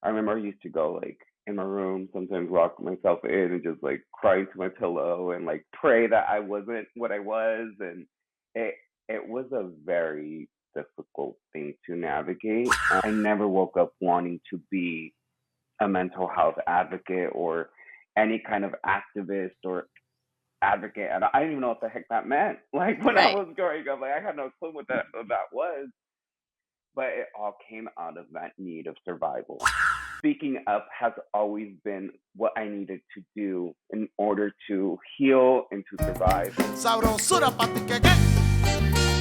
I remember I used to go like in my room, sometimes lock myself in and just like cry into my pillow and like pray that I wasn't what I was, and it it was a very difficult thing to navigate. I never woke up wanting to be a mental health advocate or any kind of activist or advocate. And I didn't even know what the heck that meant. Like when I Right. was growing up, like I had no clue what that was. But it all came out of that need of survival. Speaking up has always been what I needed to do in order to heal and to survive. Sabrosura pa' ti que.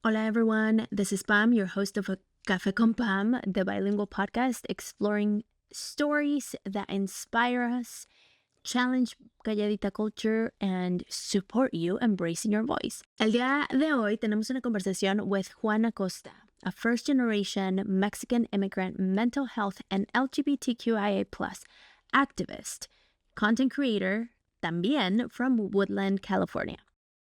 Hola, everyone. This is Pam, your host of Café con Pam, the bilingual podcast exploring stories that inspire us, challenge calladita culture, and support you embracing your voice. El día de hoy tenemos una conversación with Juan Acosta, a first-generation Mexican immigrant mental health and LGBTQIA+ activist, content creator, también from Woodland, California.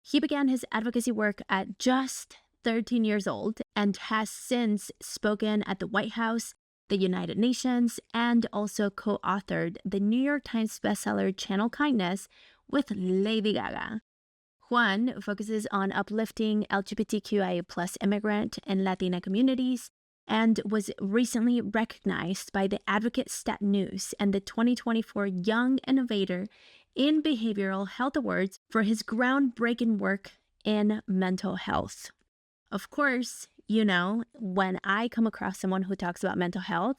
He began his advocacy work at just 13 years old and has since spoken at the White House, the United Nations, and also co-authored the New York Times bestseller Channel Kindness with Lady Gaga. Juan focuses on uplifting LGBTQIA+ immigrant and Latina communities and was recently recognized by the Advocate Stat News and the 2024 Young Innovator in Behavioral Health Awards for his groundbreaking work in mental health. Of course, you know, when I come across someone who talks about mental health,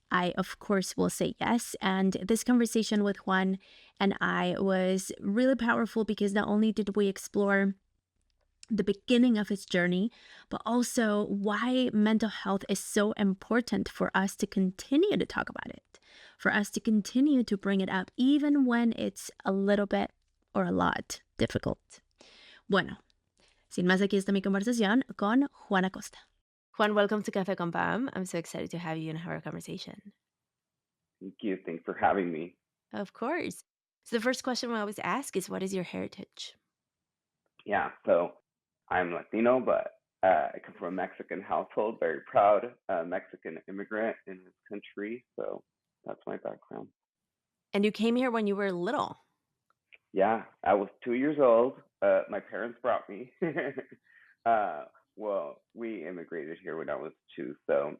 I, of course, will say yes. And this conversation with Juan and I was really powerful because not only did we explore the beginning of his journey, but also why mental health is so important for us to continue to talk about it, for us to continue to bring it up, even when it's a little bit or a lot difficult. Bueno, sin más, aquí está mi conversación con Juan Acosta. Juan, welcome to Café con Pam. I'm so excited to have you and have our conversation. Thank you. Thanks for having me. Of course. So the first question we always ask is, what is your heritage? Yeah, so I'm Latino, but I come from a Mexican household, very proud Mexican immigrant in this country. So that's my background. And you came here when you were little. Yeah, I was 2 years old. My parents brought me. Well, we immigrated here when I was two, so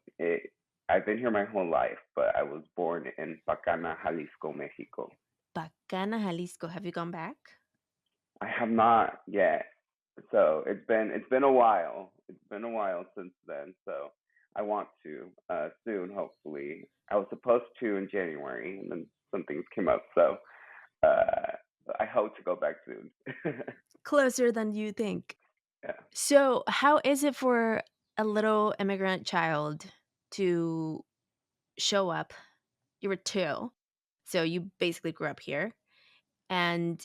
I've been here my whole life, but I was born in Pacana, Jalisco, Mexico. Bacana, Jalisco. Have you gone back? I have not yet, so it's been a while. It's been a while since then, so I want to soon, hopefully. I was supposed to in January, and then some things came up, so uh, I hope to go back soon. Closer than you think. Yeah. So, how is it for a little immigrant child to show up? You were two, so you basically grew up here. And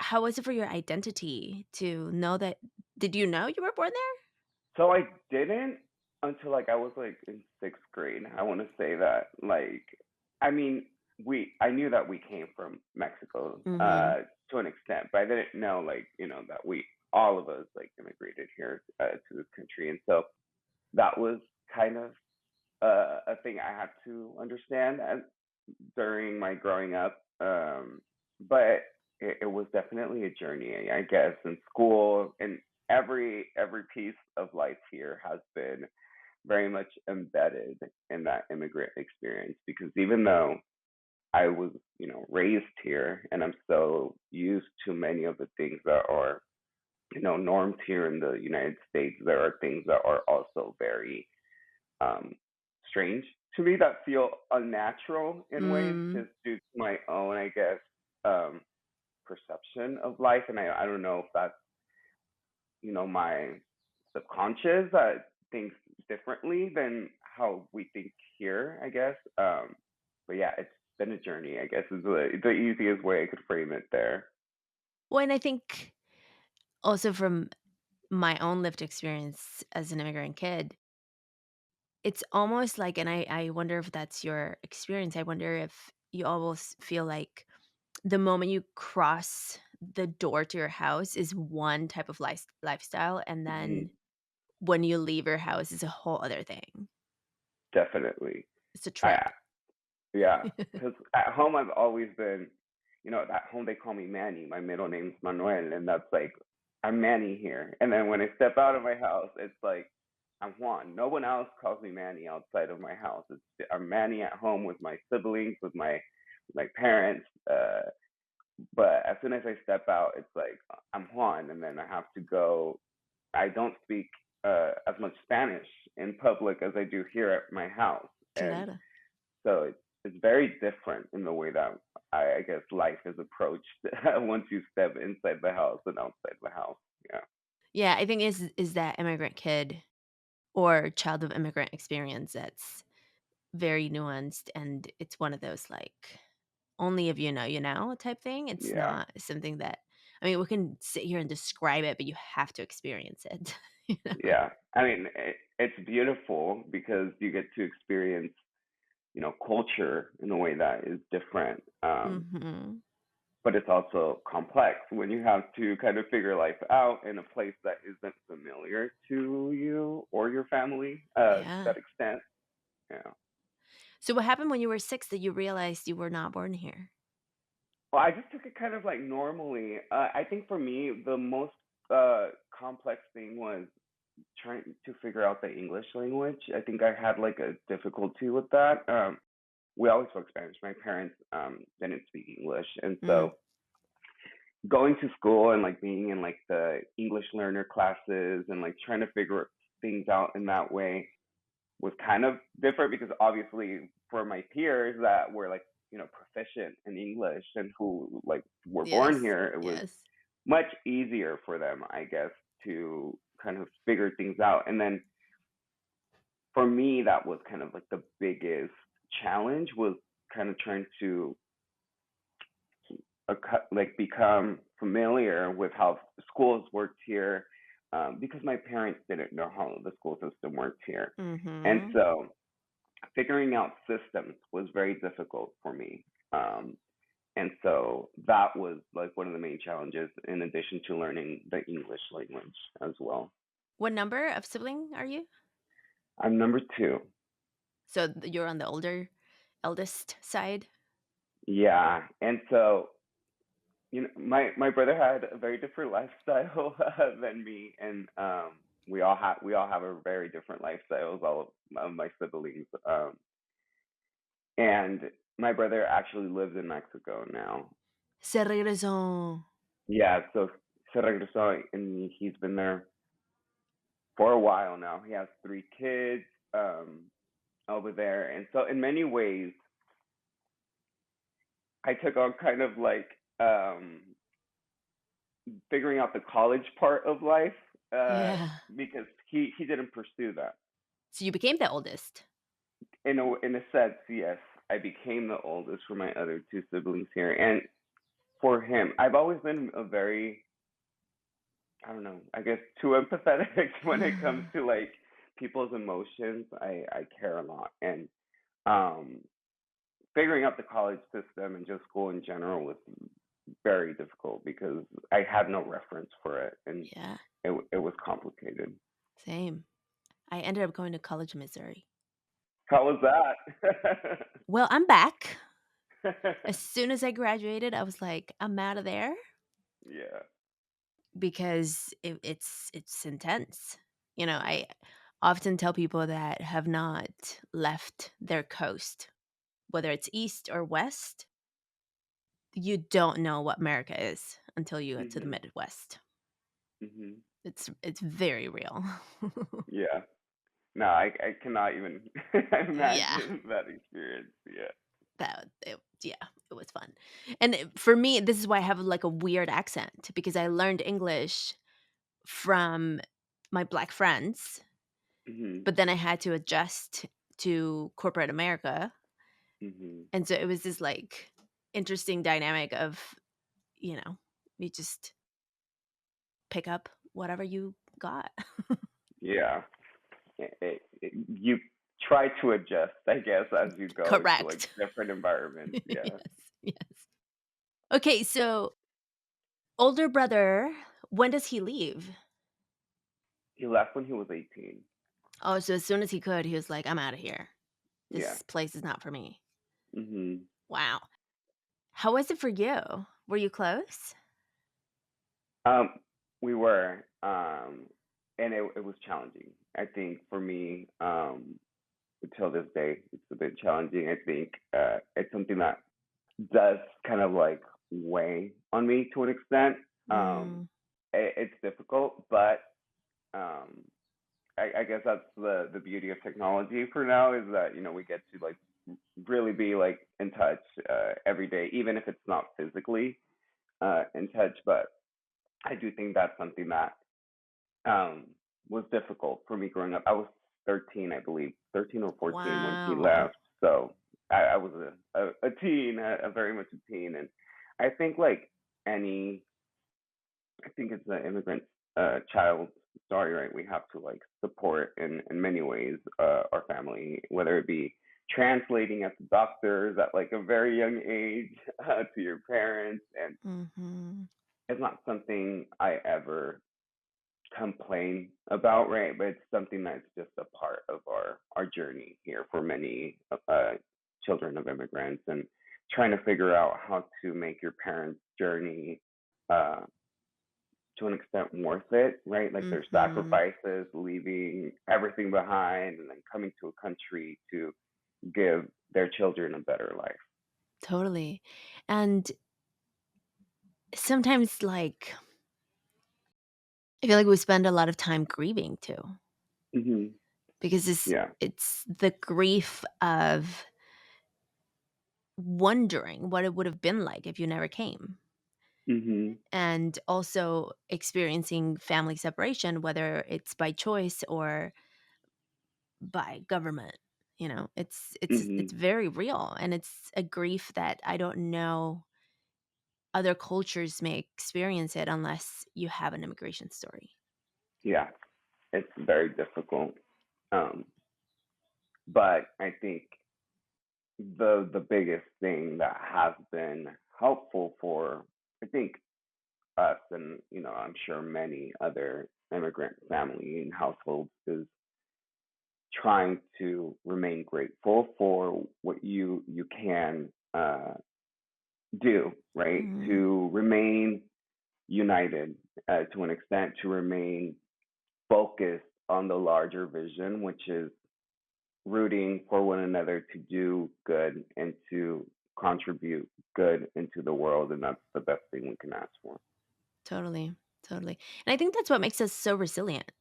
how was it for your identity to know that? Did you know you were born there? So I didn't until like I was like in sixth grade. I want to say that like I mean I knew that we came from Mexico Mm-hmm. to an extent, but I didn't know like that we all of us like immigrated here to this country, and so that was kind of a thing I had to understand during my growing up. But it was definitely a journey, I guess, in school, and every piece of life here has been very much embedded in that immigrant experience, because even though I was, raised here and I'm so used to many of the things that are, norms here in the United States, there are things that are also very um, strange to me, that feel unnatural in ways, Mm. just due to my own, I guess, um, perception of life. And I don't know if that's, my subconscious that thinks differently than how we think here, I guess. But yeah, it's been a journey, I guess, is the easiest way I could frame it there. Well, and I think also from my own lived experience as an immigrant kid, it's almost like, and I wonder if that's your experience. I wonder if you almost feel like the moment you cross the door to your house is one type of lifestyle, and Hmm. then when you leave your house is a whole other thing. Definitely. It's a trip. I Yeah, because at home I've always been, at home they call me Manny. My middle name's Manuel, and that's like I'm Manny here. And then when I step out of my house, it's like I'm Juan. No one else calls me Manny outside of my house. I'm Manny at home with my siblings, with my parents. But as soon as I step out, it's like I'm Juan, and then I have to go. I don't speak as much Spanish in public as I do here at my house, and Claro. so it's very different in the way that I guess life is approached once you step inside the house and outside the house. Yeah. Yeah, I think is that immigrant kid or child of immigrant experience that's very nuanced, and it's one of those, like, only if you know type thing. It's Yeah. not something that I mean, we can sit here and describe it, but you have to experience it, you know? Yeah. I mean, it's beautiful because you get to experience, culture in a way that is different. Mhm. But it's also complex when you have to kind of figure life out in a place that isn't familiar to you or your family to Yeah. that extent. Yeah. So what happened when you were 6 that you realized you were not born here? Well, I just took it kind of like normally. I think for me, the most complex thing was trying to figure out the English language. I think I had like a difficulty with that. We always spoke Spanish. My parents didn't speak English, and Mm. so going to school and like being in like the English learner classes and like trying to figure things out in that way was kind of different because obviously for my peers that were like proficient in English and who like were born Yes. here, it was Yes. much easier for them, I guess, to kind of figure things out. And then for me, that was kind of like the biggest challenge was kind of trying to like become familiar with how schools worked here, because my parents didn't know how the school system worked here, and Mhm. so figuring out systems was very difficult for me. And so that was like one of the main challenges, in addition to learning the English language as well. What number of sibling are you? I'm number two. So you're on the eldest side? Yeah, and so my brother had a very different lifestyle than me, and we all have a very different lifestyles. All of my siblings, and my brother actually lives in Mexico now. Se regresó. Yeah, so se regresó, and he's been there for a while now. He has three kids over there, and so in many ways, I took on kind of like figuring out the college part of life, uh, Yeah. because he didn't pursue that. So you became the oldest. In a sense, yes, I became the oldest for my other two siblings here, and for him, I've always been a very, I don't know, I guess too empathetic when it comes to like people's emotions. I care a lot, and um, figuring out the college system and just school in general was very difficult because I had no reference for it, and Yeah, it was complicated. same. I ended up going to college in Missouri. How was that? Well, I'm back. As soon as I graduated, I was like, I'm out of there Yeah. because it's intense. Yeah. I often tell people that have not left their coast, whether it's east or west, you don't know what America is until you get to the Mhm. Midwest. Mhm. It's very real. Yeah. No, I cannot even Yeah. imagine that experience. Yeah. Yeah, it was fun. And for me, this is why I have like a weird accent because I learned English from my black friends, Mhm. but then I had to adjust to corporate America. Mhm. And so it was this like interesting dynamic of, you know, you just pick up whatever you got. Yeah. You try to adjust, I guess, as you go into like Correct. different environments. Yeah. Yes. Yes. Okay, so older brother, when does he leave? He left when he was 18. Oh, so as soon as he could, he was like, "I'm out of here. Yeah. This place is not for me." Mhm. Wow. How was it for you? Were you close? Um, we were, and it was challenging. I think for me, until this day, it's a bit challenging. I think it's something that does kind of like weigh on me to an extent. Mm, It's difficult, but um, I guess that's the beauty of technology for now is that we get to like really be like in touch every day, even if it's not physically in touch. But I do think that's something that um, was difficult for me growing up. I was 13, I believe, 13 or 14 when he wow. left. So I was a teen, a very much a teen. And I think like any, I think it's an immigrant child story, right? We have to like support in many ways our family, whether it be translating at the doctors at like a very young age to your parents. And Mhm. it's not something I ever complain about, right? But it's something that's just a part of our journey here for many children of immigrants, and trying to figure out how to make your parents' journey uh, to an extent worth it, right? Like their Mhm. sacrifices, leaving everything behind, and then coming to a country to give their children a better life. Totally. And sometimes, like, I feel like we spend a lot of time grieving too, Hmm. because Yeah. it's the grief of wondering what it would have been like if you never came, Hmm. and also experiencing family separation, whether it's by choice or by government. It's Hmm. very real, and it's a grief that I don't know other cultures may experience it unless you have an immigration story. Yeah. It's very difficult. Um, but I think the biggest thing that has been helpful for I think us and I'm sure many other immigrant family and households is trying to remain grateful for what you can do, right, Mhm. to remain united to an extent, to remain focused on the larger vision, which is rooting for one another to do good and to contribute good into the world. And that's the best thing we can ask for. Totally, totally. And I think that's what makes us so resilient.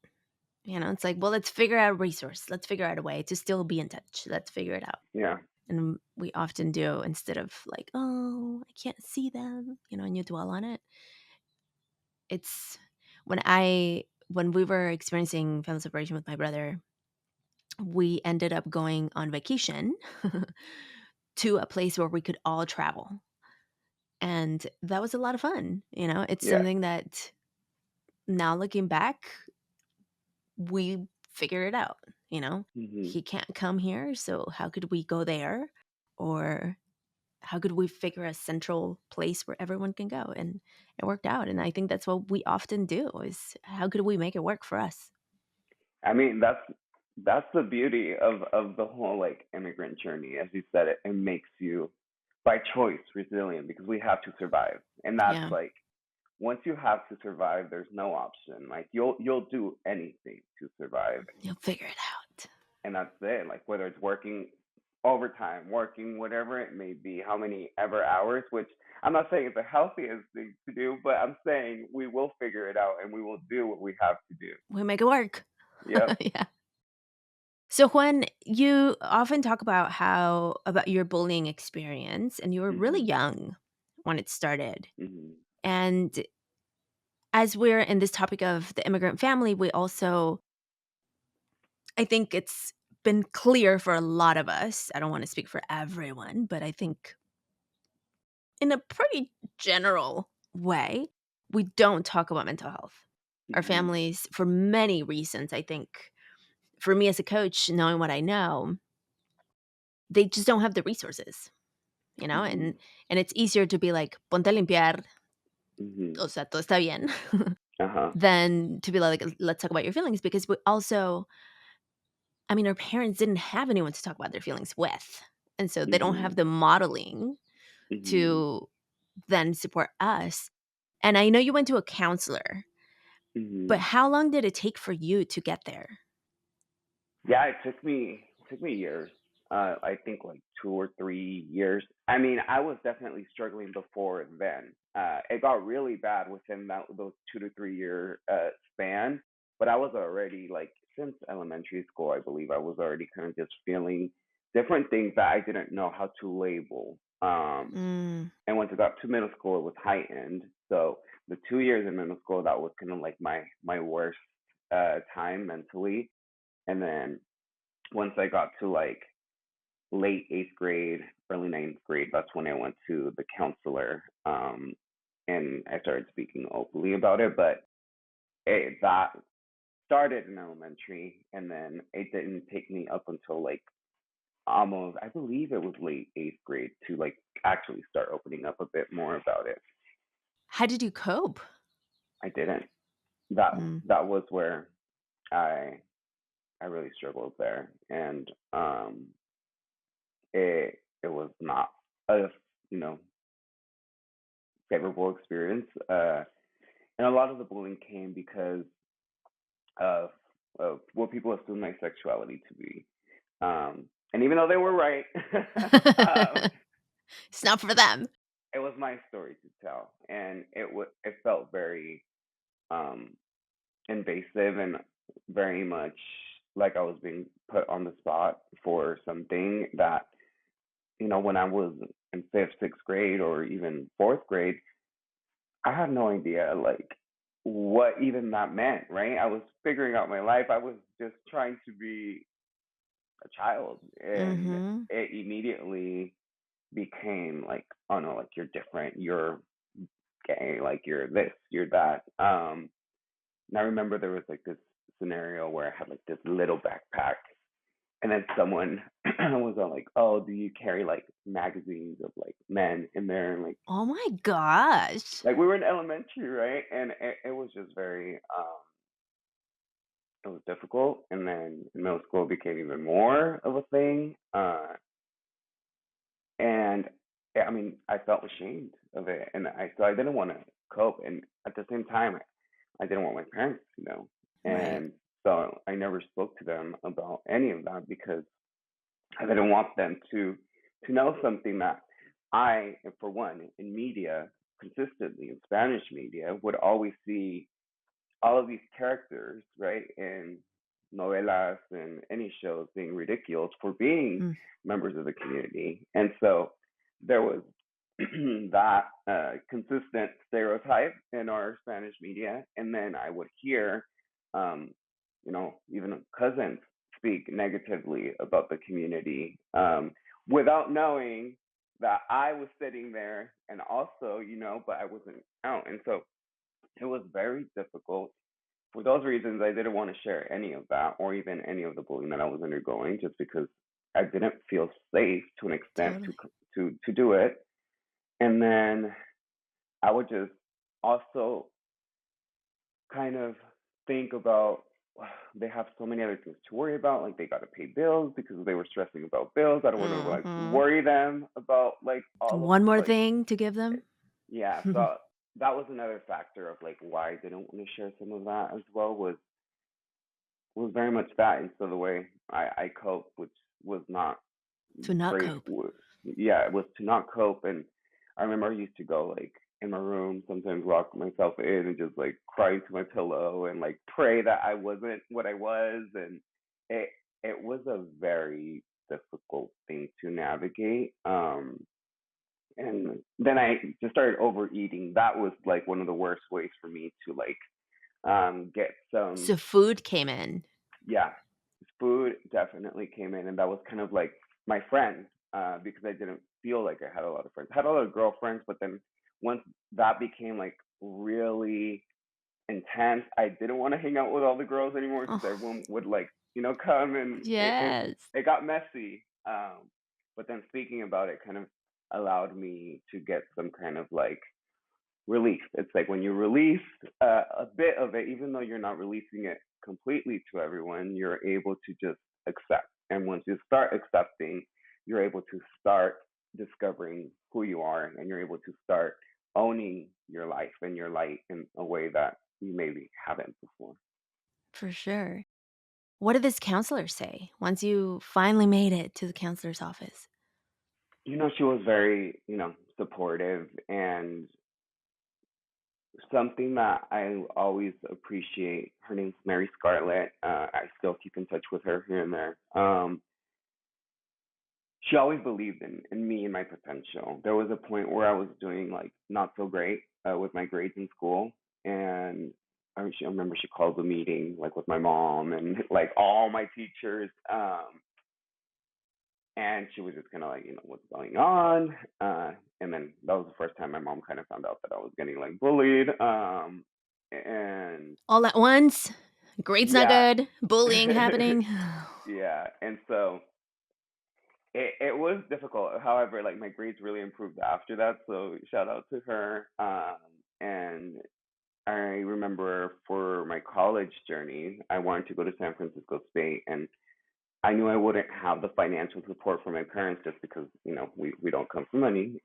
It's like, well, let's figure out a resource. Let's figure out a way to still be in touch. Let's figure it out. Yeah. And we often do, instead of like, oh, I can't see them, and you dwell on it. It's when we were experiencing family separation with my brother, we ended up going on vacation to a place where we could all travel. And that was a lot of fun. It's Yeah. something that now looking back, we figured it out. Hmm. He can't come here, so how could we go there? Or how could we figure a central place where everyone can go? And it worked out. And I think that's what we often do, is how could we make it work for us? I mean, that's the beauty of the whole like immigrant journey. As you said, it makes you by choice resilient because we have to survive. And that's Yeah, like once you have to survive, there's no option. Like you'll do anything to survive. you'll figure it out. And that's it. Like whether it's working overtime, working whatever it may be, how many ever hours, which I'm not saying it's the healthiest thing to do, but I'm saying we will figure it out and we will do what we have to do. We make it work. Yep. Yeah. So Juan, you often talk about your bullying experience, and you were really Mhm. young when it started. Mhm. And as we're in this topic of the immigrant family, we also, I think it's been clear for a lot of us. I don't want to speak for everyone, but I think in a pretty general way, we don't talk about mental health. Our Mhm. families, for many reasons, I think, for me as a coach, knowing what I know, they just don't have the resources, Mhm. and it's easier to be like, ponte a limpiar, Mhm. o sea, todo está bien. Uh-huh. than to be like, let's talk about your feelings, because we also, I mean, our parents didn't have anyone to talk about their feelings with. And so they don't have Mhm. the modeling Mhm. to then support us. And I know you went to a counselor, but Mhm. how long did it take for you to get there? Yeah, it took me years. I think like 2 or 3 years. I mean, I was definitely struggling before then. It got really bad within those 2 to 3 year span. But I was already like since elementary school, I believe I was already kind of just feeling different things that I didn't know how to label. Mm, And once I got to middle school, it was heightened. So the 2 years in middle school, that was kind of like my worst time mentally. And then once I got to like late eighth grade, early ninth grade, that's when I went to the counselor, and I started speaking openly about it. But that started in elementary, and then it didn't take me up until like almost, I believe it was late eighth grade to like actually start opening up a bit more about it. how did you cope? I didn't. That Mm, that was where I I really struggled there, and it was not a you know favorable experience. And a lot of the bullying came because of, what people assume my sexuality to be. And even though they were right, it's not for them. it was my story to tell, and it felt very um, invasive and very much like I was being put on the spot for something that when I was in fifth, sixth grade, or even fourth grade, I had no idea like what even that meant, right? I was figuring out my life. I was just trying to be a child, and Mm-hmm. it immediately became like, oh no, like you're different, you're gay, like you're this, you're that. And I remember there was like this scenario where I had like this little backpack, and then someone was all like, "Oh, do you carry like magazines of like men in there?" And Oh my gosh. like we were in elementary, right? And it was just very it was difficult. And then in middle school it became even more of a thing. And I mean, I felt ashamed of it, and I didn't want to cope. And at the same time, I didn't want my parents to know. Right. And so I never spoke to them about any of that because I didn't want them to know something that I, for one, in media, consistently in Spanish media, would always see all of these characters, right, in novelas and any shows being ridiculed for being Mm. members of the community. And so there was that consistent stereotype in our Spanish media. And then I would hear, um, even cousins speak negatively about the community, without knowing that I was sitting there and also, but I wasn't out. And so it was very difficult. For those reasons, I didn't want to share any of that or even any of the bullying that I was undergoing, just because I didn't feel safe to an extent Totally. to do it. And then I would just also kind of think about, they have so many other things to worry about. Like they got to pay bills because they were stressing about bills. I don't want to like Mm-hmm. worry them about like all of One more like thing to give them. yeah. So that was another factor of like why I didn't want to share some of that as well, was very much that. And so the way I cope, which was not To not great, cope. yeah, it was to not cope. And I remember I used to go like in my room, sometimes lock myself in and just like cry to my pillow and like pray that I wasn't what I was. And it it was a very difficult thing to navigate. And then I just started overeating. That was like one of the worst ways for me to like get some. So food came in. Yeah, food definitely came in, and that was kind of like my friend, because I didn't feel like I had a lot of friends. I had a lot of girlfriends, but then once that became like really intense, I didn't want to hang out with all the girls anymore because Oh, everyone would like come, and yes. it got messy. But then speaking about it kind of allowed me to get some kind of like relief. It's like when you release a bit of it, even though you're not releasing it completely to everyone, you're able to just accept. And once you start accepting, you're able to start discovering who you are, and you're able to start owning your life and your light in a way that you maybe haven't before. For sure. What did this counselor say once you finally made it to the counselor's office? She was very, supportive, and something that I always appreciate. Her name's Mary Scarlett. I still keep in touch with her here and there. She always believed in me and my potential. There was a point where I was doing like not so great with my grades in school, and I remember she called a meeting like with my mom and like all my teachers, and she was just kind of like, what's going on, and then that was the first time my mom kind of found out that I was getting like bullied, and All at once? Grades not yeah, good, bullying happening. yeah, and so it was difficult. However, like my grades really improved after that. So shout out to her. And I remember for my college journey, I wanted to go to San Francisco State, and I knew I wouldn't have the financial support from my parents just because we don't come from money.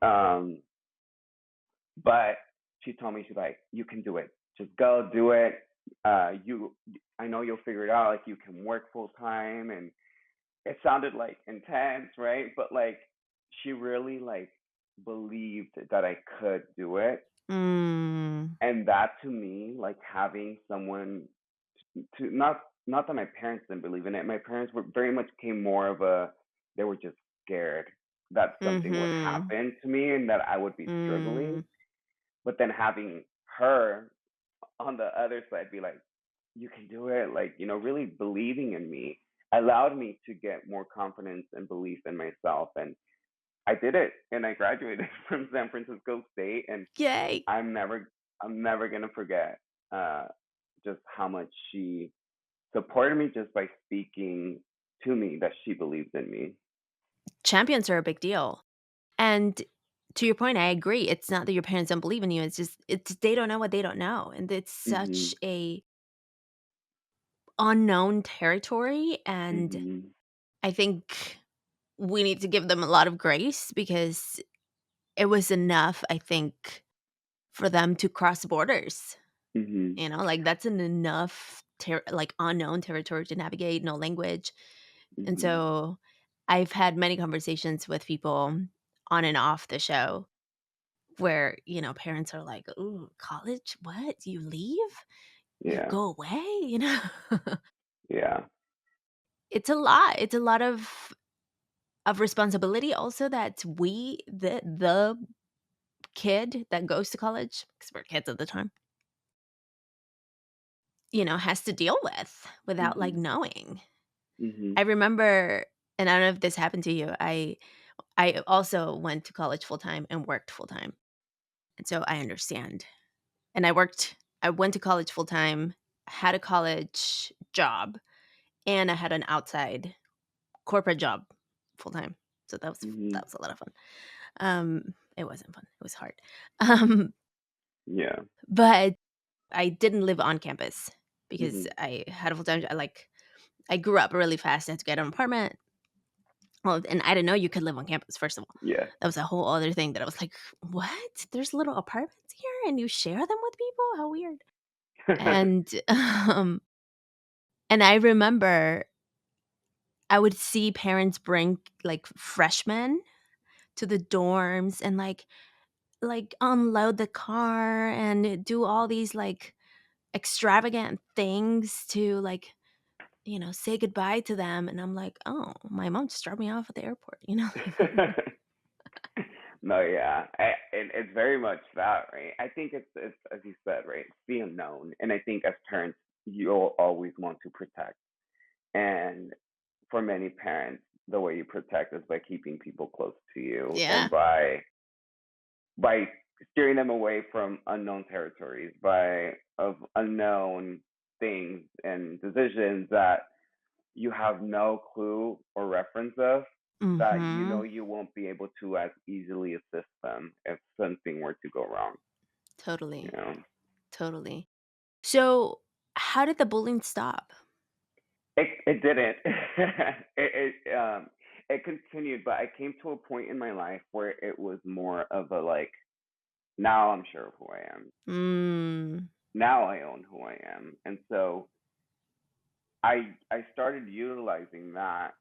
But she told me, she's like, you can do it. Just go do it. I know you'll figure it out. Like you can work full time, and it sounded like intense, right? But like she really like believed that I could do it. Mm. And that to me, like having someone to not that my parents didn't believe in it. My parents were very much came more of a they were just scared that something would Mhm. happen to me and that I would be struggling. Mm. But then having her on the other side be like, you can do it, like, really believing in me allowed me to get more confidence and belief in myself. And I did it, and I graduated from San Francisco State. And Yay. I'm never I'm never gonna forget uh just how much she supported me just by speaking to me that she believes in me. Champions are a big deal. And to your point, I agree. It's not that your parents don't believe in you. It's just it's they don't know what they don't know. And it's such Mhm. a unknown territory. And Mhm. I think we need to give them a lot of grace because it was enough, I think, for them to cross borders. Mhm. Like that's an enough like unknown territory to navigate, no language. And Mhm. so I've had many conversations with people on and off the show where, parents are like, "Ooh, college? What? You leave? You Yeah. go away?" Yeah. It's a lot. It's a lot of responsibility also that we the kid that goes to college, because we're kids at the time, has to deal with without like Mhm. knowing. I Mhm. remember, and I don't know if this happened to you. I also went to college full time and worked full time. And so I understand. And I went to college full time, had a college job, and I had an outside corporate job full time. So that Mhm. was a lot of fun. It wasn't fun. It was hard. Um, Yeah. but I didn't live on campus because Mhm. I had a full time. I grew up really fast. I had to get an apartment. Well, and I didn't know you could live on campus. First of all, Yeah. that was a whole other thing that I was like, "What? There's little apartments here, and you share them with people? How weird!" And and I remember I would see parents bring like freshmen to the dorms and like unload the car and do all these like extravagant things to like say goodbye to them, and I'm like, oh, my mom just dropped me off at the airport. No, yeah, and it's very much that, right? I think it's as you said, right? It's the unknown, and I think as parents, you'll always want to protect. And for many parents, the way you protect is by keeping people close to you and Yeah. by steering them away from unknown territories, by of unknown things and decisions that you have no clue or reference of, that Mhm. you won't be able to as easily assist them if something were to go wrong. Totally. you know. Totally. So, how did the bullying stop? It didn't. It continued, but I came to a point in my life where it was more of a like, now I'm sure of who I am. Mm. Now I own who I am. And so I started utilizing that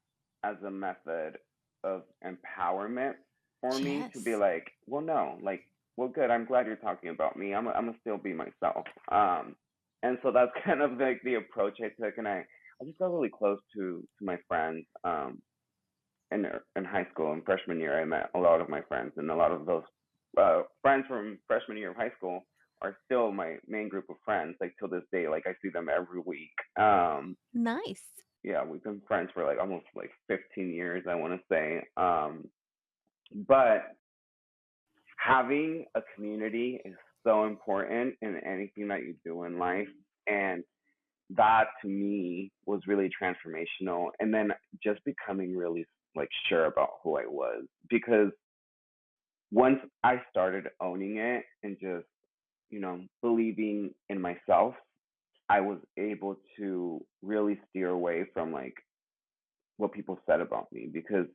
as a method of empowerment for me to be Yes. like, well, no, like, well, good. I'm glad you're talking about me. I'm gonna still be myself. And so that's kind of like the approach I took, and I just got really close to my friends. In high school and freshman year, I met a lot of my friends, and a lot of those friends from freshman year of high school are still my main group of friends. Like till this day, like I see them every week. Nice. Yeah, we've been friends for like almost like 15 years, I want to say. But having a community is so important in anything that you do in life, and that to me was really transformational. And then just becoming really like sure about who I was, because once I started owning it and just, believing in myself, I was able to really steer away from like what people said about me, because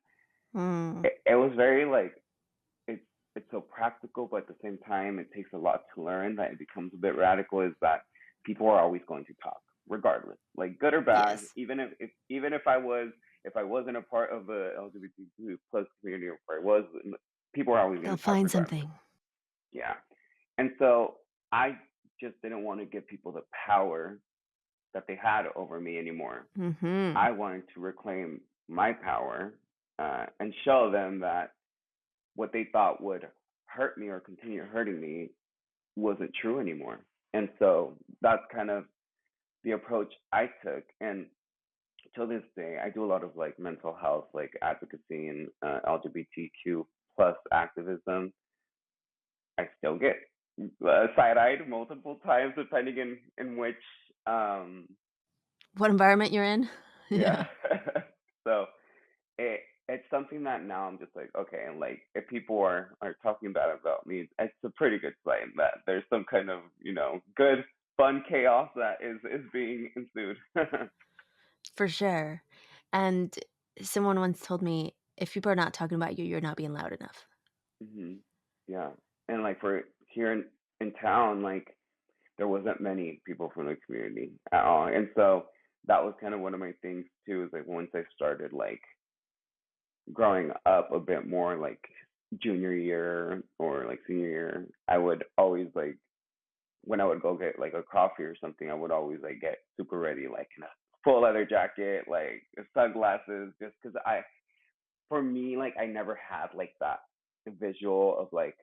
Mm. it was very like it's it's so practical, but at the same time it takes a lot to learn that it becomes a bit radical. Is that people are always going to talk, regardless, like good or bad. Yes. Even if I wasn't a part of the LGBTQ plus community, or if I was, people are always They'll going to talk find regardless. something. Yeah, and so I just didn't want to give people the power that they had over me anymore. Mm-hmm. I wanted to reclaim my power, and show them that what they thought would hurt me or continue hurting me wasn't true anymore. And so that's kind of the approach I took. And till this day, I do a lot of like mental health, like advocacy and LGBTQ plus activism. I still get side-eyed multiple times, depending in which, What environment you're in? yeah. Yeah. So it it's something that now I'm just like, okay, and like if people are talking bad about me, it's a pretty good sign that there's some kind of, good fun chaos that is being ensued. For sure. And someone once told me, if people are not talking about you, you're not being loud enough. Hmm. Yeah, and like for here in town, like there wasn't many people from the community at all, and so that was kind of one of my things too. Is like once I started like growing up a bit more, like junior year or like senior year, I would always like when I would go get like a coffee or something, I would always like get super ready, like in a full leather jacket, like sunglasses, just because for me, like I never had like that visual of like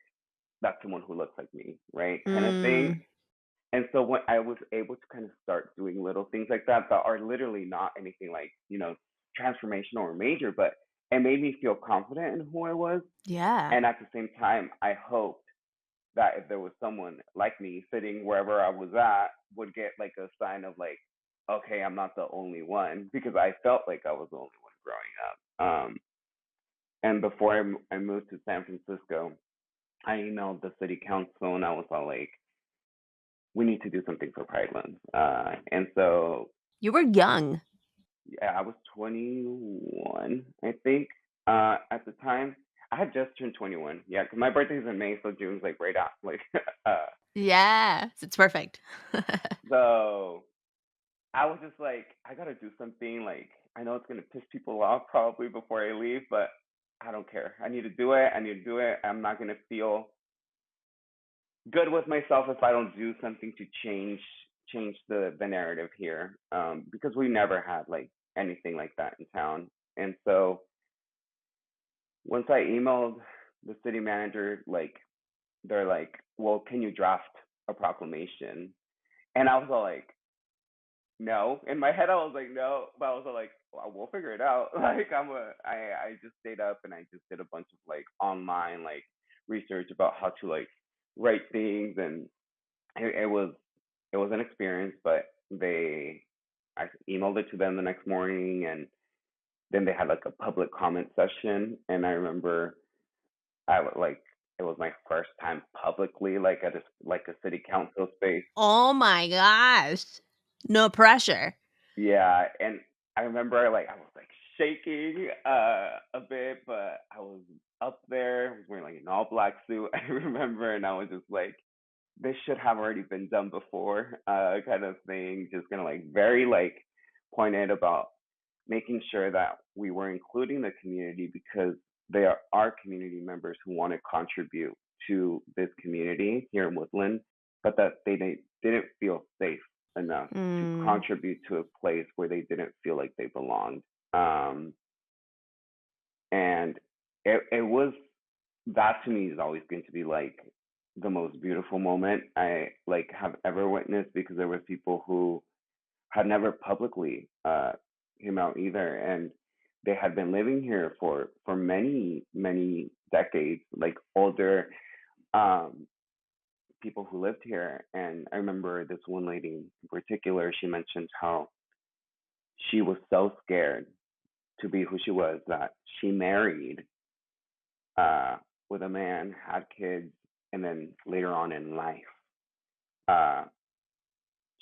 that's someone who looks like me, right, kind of thing. Mm. And so when I was able to kind of start doing little things like that that are literally not anything like, transformational or major, but it made me feel confident in who I was. Yeah. And at the same time, I hoped that if there was someone like me sitting wherever I was at, would get like a sign of like, okay, I'm not the only one, because I felt like I was the only one growing up. And before I moved to San Francisco, I emailed the city council and I was all like, we need to do something for Pride Month. And so, You were young. yeah, I was 21, I think, at the time. I had just turned 21. Yeah, because my birthday's in May, so June's like right out. Like, Yeah. It's perfect. so I was just like, I gotta do something. Like, I know it's gonna piss people off probably before I leave, but I don't care. I need to do it. I need to do it. I'm not gonna feel good with myself if I don't do something to change the narrative here. Because we never had like anything like that in town. And so once I emailed the city manager, like they're like, well, can you draft a proclamation? And I was all like, no. In my head, I was like, no, but I was like, well, we'll figure it out. Like I just stayed up and I just did a bunch of like online like research about how to like write things, and it was an experience. But I emailed it to them the next morning, and then they had like a public comment session, and I remember I would like it was my first time publicly, like at a city council space. Oh my gosh. No pressure. Yeah, and I remember I was like shaking a bit, but I was up there, I was wearing like an all black suit. I remember, and I was just like, this should have already been done before, kind of thing. Just gonna like very like pointed about making sure that we were including the community because they are our community members who want to contribute to this community here in Woodland, but that didn't feel safe enough to Mm. contribute to a place where they didn't feel like they belonged. Um, and it was that to me is always going to be like the most beautiful moment I like have ever witnessed because there were people who had never publicly came out either, and they had been living here for many decades, like older um, people who lived here. And I remember this one lady in particular. She mentioned how she was so scared to be who she was that she married uh, with a man, had kids, and then later on in life, uh,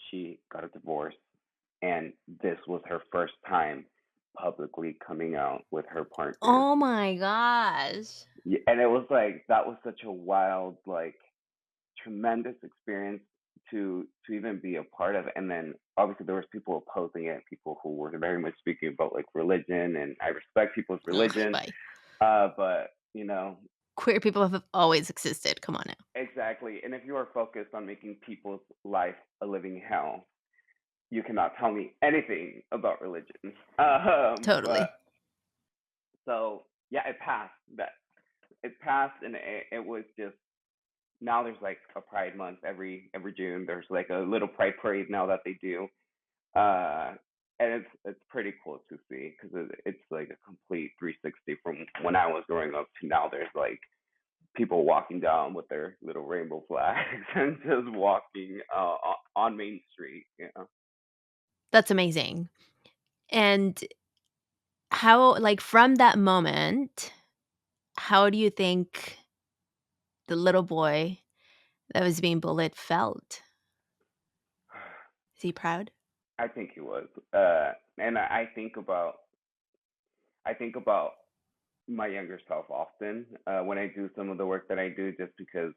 she got a divorce, and this was her first time publicly coming out with her partner. Oh my gosh. Yeah, and it was like that was such a wild, like tremendous experience to even be a part of. And then obviously there was people opposing it, people who were very much speaking about like religion, and I respect people's Ugh, religion, bye. but you know, Queer people have always existed. Come on now. exactly. And if you are focused on making people's life a living hell, you cannot tell me anything about religion. But Totally. so yeah, it passed. That it passed, and it was just now there's like a Pride Month every June. There's like a little Pride parade now that they do, uh, and it's pretty cool to see because it's like a complete 360 from when I was growing up to now. There's like people walking down with their little rainbow flags and just walking on Main Street. You know. That's amazing. And how, like, from that moment, how do you think the little boy that was being bullied felt? Is he proud? I think he was, and I think about my younger self often when I do some of the work that I do, just because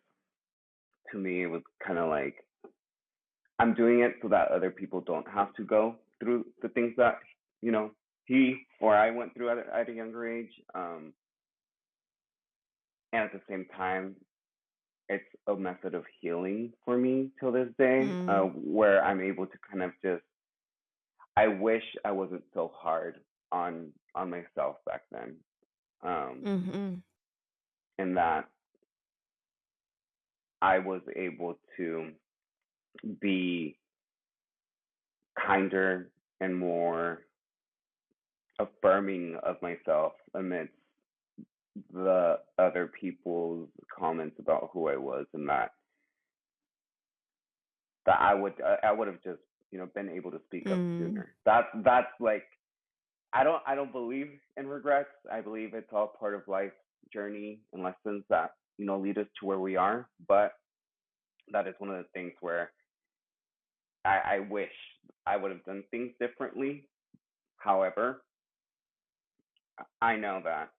to me it was kind of like I'm doing it so that other people don't have to go through the things that you know he or I went through at a younger age. And at the same time, it's a method of healing for me till this day, Mm. where I'm able to kind of just. I wish I wasn't so hard on myself back then, um, Mhm. and that I was able to be kinder and more affirming of myself amidst the other people's comments about who I was, and that I would have just been able to speak up Mm. sooner. That's like I don't believe in regrets. I believe it's all part of life's journey and lessons that lead us to where we are. But that is one of the things where I wish I would have done things differently. However, I know that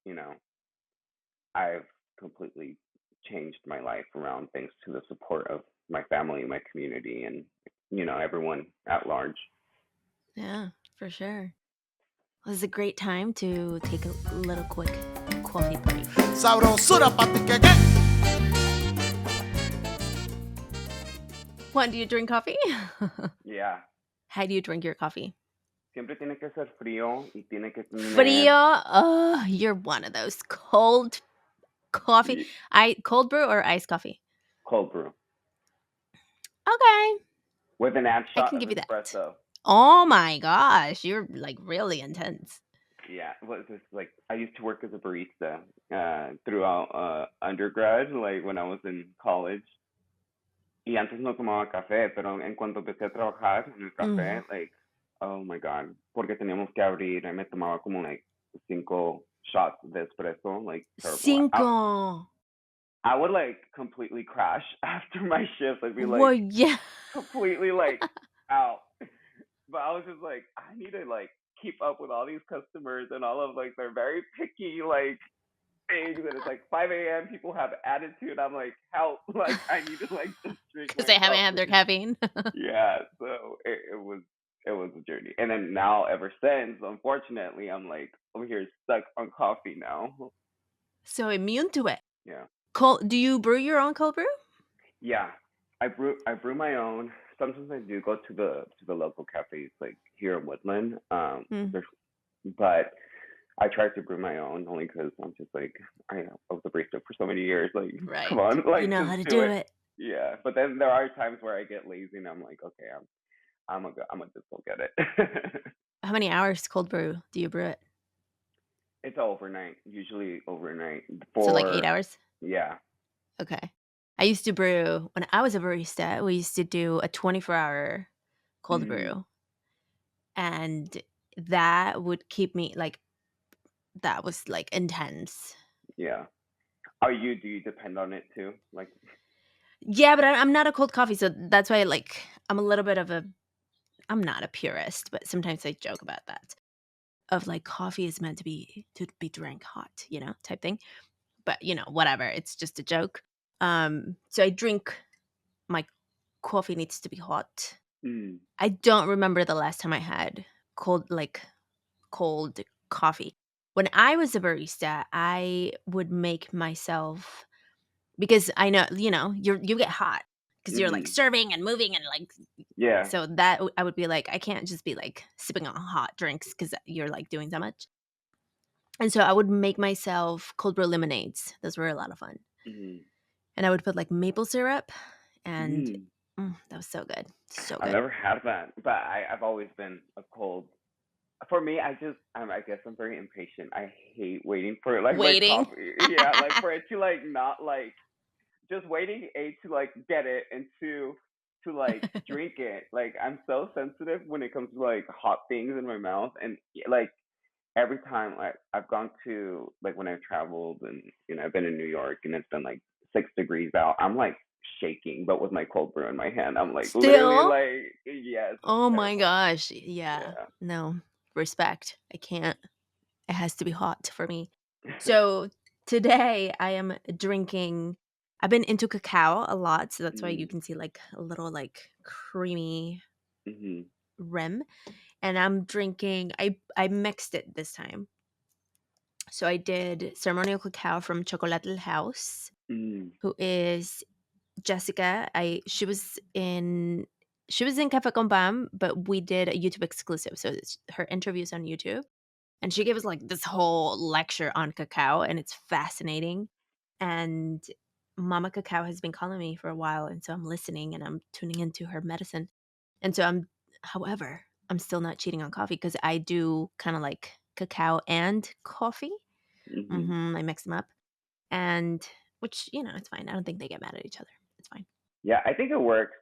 I've completely changed my life around thanks to the support of my family, my community, and everyone at large. Yeah, for sure. Well, this is a great time to take a little quick coffee break. Sabrosura pa' ti que qué. Juan, do you drink coffee? Yeah, How do you drink your coffee? siempre tiene que ser frío y tiene que tener Frio? Oh, you're one of those cold coffee. Cold brew or iced coffee? cold brew Okay, with an add I shot can of give you that. espresso. Oh my gosh, you're like really intense. Yeah, was this like I used to work as a barista throughout undergrad, like when I was in college. Y antes no tomaba café, pero en cuanto empecé a trabajar en el Mhm. café, like, oh my God, porque teníamos que abrir, me tomaba como like 5 shots de espresso, like terrible. Cinco. I would like completely crash after my shift. I'd be Well, like yeah. completely like out. But I was just like, I need to like keep up with all these customers and all of like they're very picky like things, and it's like 5 a.m. People have attitude. I'm like, help! Like I need to like just drink Because my they haven't had their coffee. caffeine. Yeah, so it was a journey, and then now ever since, unfortunately, I'm like over here stuck on coffee now. So immune to it. Yeah, Do you brew your own cold brew? yeah. I brew my own. Sometimes I do go to the local cafes like here in Woodland. Mm, There's, but I try to brew my own only because I'm just like I was a barista for so many years. Like, come right. on, You like know just how to do do it. it. Yeah, but then there are times where I get lazy and I'm like, okay, I'm gonna just go get it. How many hours cold brew do you brew it? It's overnight, usually overnight So like 8 for hours? yeah. Okay. I used to brew when I was a barista. We used to do a 24-hour cold Mm, brew, and that would keep me like that was like intense. yeah. Do you depend on it too? Like, Yeah, but I'm not a cold coffee, so that's why like I'm a little bit of a I'm not a purist, but sometimes I joke about that. Of like coffee is meant to be drank hot, type thing. But whatever. It's just a joke. So I drink my coffee needs to be hot. mm, I don't remember the last time I had cold coffee. When I was a barista, I would make myself because I know, you get hot because you're like mm, serving and moving and like yeah. so that I would be like I can't just be like sipping on hot drinks because you're like doing so much. And so I would make myself cold brew lemonades. Those were a lot of fun. Mm, And I would put like maple syrup and mm. that was so good. So I've good. never had that, but I've always been a cold. For me, I guess I'm very impatient. I hate waiting for like my Waiting. coffee. Yeah, like for it to like not like just waiting to like get it and to like drink it. Like I'm so sensitive when it comes to like hot things in my mouth, and like every time I've gone to like when I've traveled and I've been in New York and it's been like 6 degrees out, I'm like shaking, but with my cold brew in my hand, I'm like literally Still? like yes, it's Oh my terrible. gosh. Yeah. Yeah. No. Respect. I can't. It has to be hot for me. So today I am drinking I've been into cacao a lot, so that's why you Mm, can see like a little like creamy mhm. rim. And I'm drinking I mixed it this time. So I did ceremonial cacao from Chocolate House, Mm, who is Jessica. She was in Café con Pam, but we did a YouTube exclusive. So it's her interviews on YouTube. And she gave us like this whole lecture on cacao, and it's fascinating. And Mama Cacao has been calling me for a while, and so I'm listening and I'm tuning into her medicine. And so however, I'm still not cheating on coffee because I do kind of like cacao and coffee. mhm. I mix them up, and which it's fine. I don't think they get mad at each other. It's fine. Yeah, I think it works.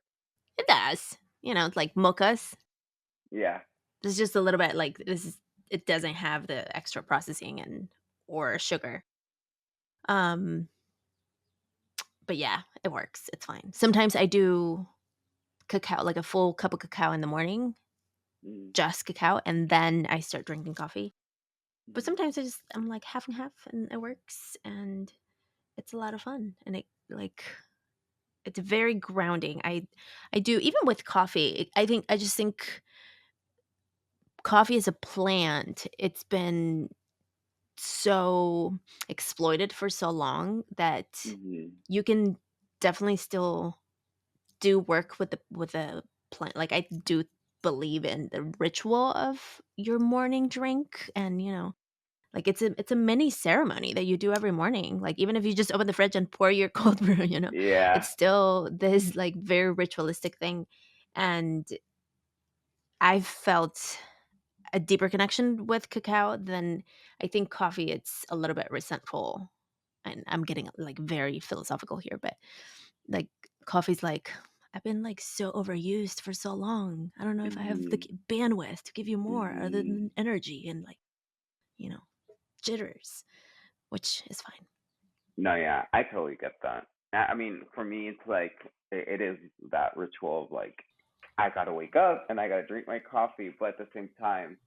It does. It's like mochas. Yeah. It's just a little bit like this is. It doesn't have the extra processing or sugar. Um, but yeah, it works. It's fine. Sometimes I do cacao, like a full cup of cacao in the morning, Mm, just cacao, and then I start drinking coffee. But mhm, sometimes I'm like half and half, and it works, and it's a lot of fun, and it's very grounding. I do even with coffee. I just think coffee is a plant. It's been so exploited for so long that mhm, you can definitely still do work with the plant. Like I do believe in the ritual of your morning drink, and like it's a mini ceremony that you do every morning. Like even if you just open the fridge and pour your cold brew, yeah. it's still this like very ritualistic thing. And I've felt a deeper connection with cacao than I think coffee. It's a little bit resentful, and I'm getting like very philosophical here, but like coffee's like I've been like so overused for so long. I don't know if I have the Mhm, bandwidth to give you more other mhm. than energy and like you know jitters, which is fine. No, yeah, I totally get that. I mean, for me, it's like it is that ritual of like I gotta wake up and I gotta drink my coffee, but at the same time,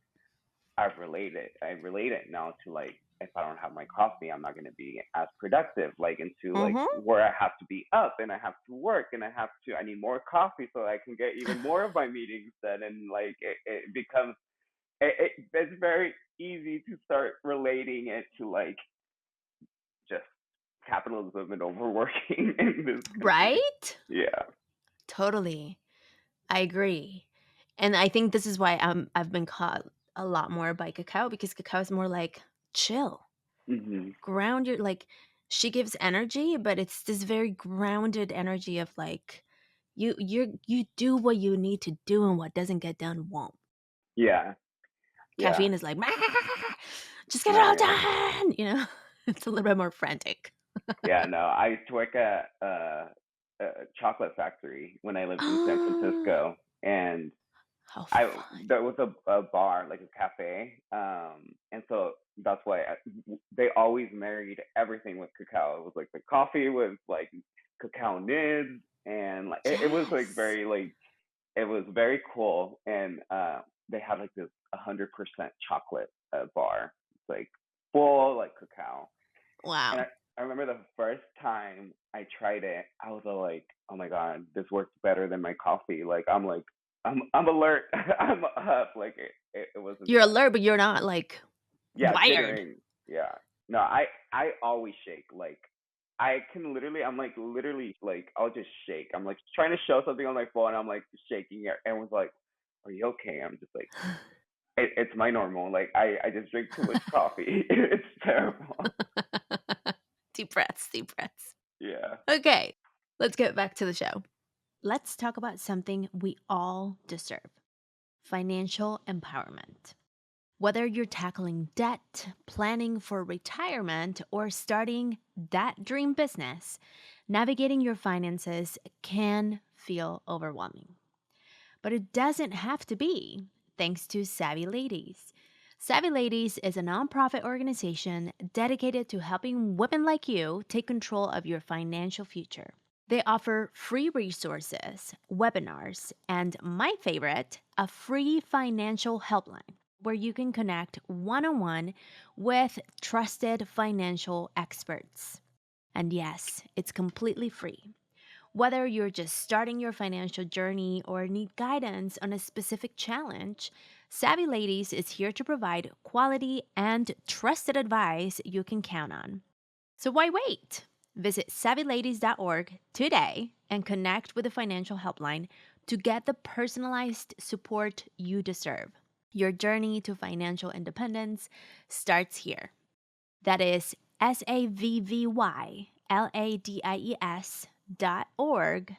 I relate it now to like if I don't have my coffee, I'm not gonna be as productive. Like into like Mm-hmm. where I have to be up and I have to work and I need more coffee so I can get even more of my meetings done. And like it becomes it's very easy to start relating it to like just capitalism and overworking in this country. Right? Yeah. Totally. I agree. And I think this is why I've been caught a lot more by cacao because cacao is more like chill, Mhm. ground your like she gives energy, but it's this very grounded energy of like you do what you need to do and what doesn't get done won't. Yeah. Yeah. Caffeine is like just get it No, all yeah. done. It's a little bit more frantic. Yeah, no. I used to work at a chocolate factory when I lived in San Francisco, and How I fun. there was a bar like a cafe, and so that's why they always married everything with cacao. It was like the coffee was like cacao nibs, and like it was like Yes. very like it was very cool, and they had like this 100% chocolate bar, it's like full like cacao, and Wow. I remember the first time I tried it, I was like, oh my god, this works better than my coffee. Like I'm alert, I'm up. Like it was You're intense. alert, but you're not like Yeah, wired. jittering. Yeah. No, I always shake. Like I can literally, I'm like literally like I'll just shake. I'm like trying to show something on my phone. I'm like shaking it. Everyone's like, "Are you okay?" I'm just like, it's my normal. Like I just drink too much coffee. It's terrible. Deep breaths, deep breaths. Yeah. Okay, let's get back to the show. Let's talk about something we all deserve: financial empowerment. Whether you're tackling debt, planning for retirement, or starting that dream business, navigating your finances can feel overwhelming. But it doesn't have to be, thanks to Savvy Ladies. Savvy Ladies is a nonprofit organization dedicated to helping women like you take control of your financial future. They offer free resources, webinars, and my favorite, a free financial helpline where you can connect one on one with trusted financial experts. And yes, it's completely free. Whether you're just starting your financial journey or need guidance on a specific challenge, Savvy Ladies is here to provide quality and trusted advice you can count on. So why wait? Visit savvyladies.org today and connect with the financial helpline to get the personalized support you deserve. Your journey to financial independence starts here. That is savvyladies.org.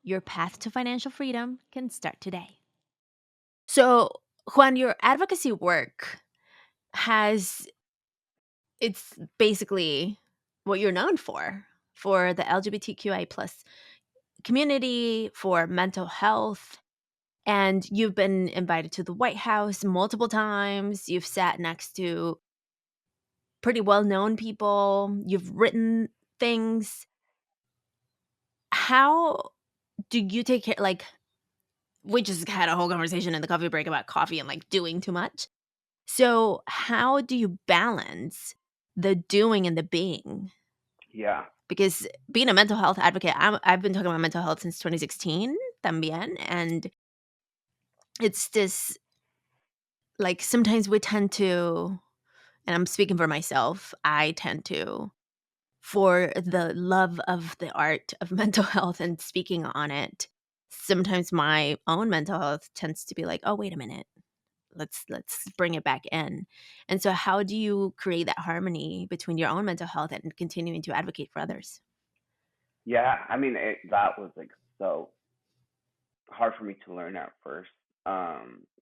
Your path to financial freedom can start today. So, Juan, your advocacy work has it's basically what you're known for the LGBTQI plus community, for mental health. And you've been invited to the White House multiple times. You've sat next to pretty well known people. You've written things. How do you take care? Like, we just had a whole conversation in the coffee break about coffee and like doing too much. So, how do you balance the doing and the being? Yeah. Because being a mental health advocate, I've been talking about mental health since 2016 también, and it's this like sometimes we tend to, and I'm speaking for myself, I tend to, for the love of the art of mental health and speaking on it, sometimes my own mental health tends to be like, oh, wait a minute, let's bring it back in. And so how do you create that harmony between your own mental health and continuing to advocate for others? Yeah. I mean, that was like so hard for me to learn at first.